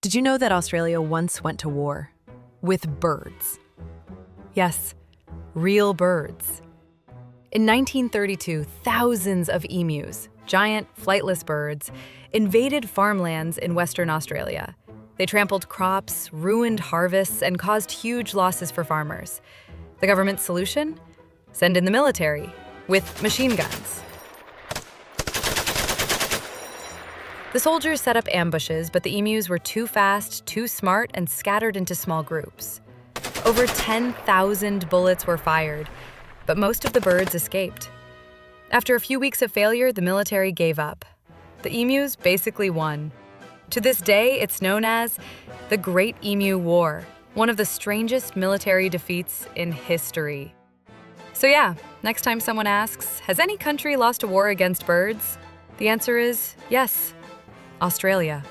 Did you know that Australia once went to war with birds? Yes, real birds. In 1932, thousands of emus, giant flightless birds, invaded farmlands in Western Australia. They trampled crops, ruined harvests, and caused huge losses for farmers. The government's solution? Send in the military with machine guns. The soldiers set up ambushes, but the emus were too fast, too smart, and scattered into small groups. Over 10,000 bullets were fired, but most of the birds escaped. After a few weeks of failure, the military gave up. The emus basically won. To this day, it's known as the Great Emu War, one of the strangest military defeats in history. So yeah, next time someone asks, has any country lost a war against birds? The answer is yes, Australia.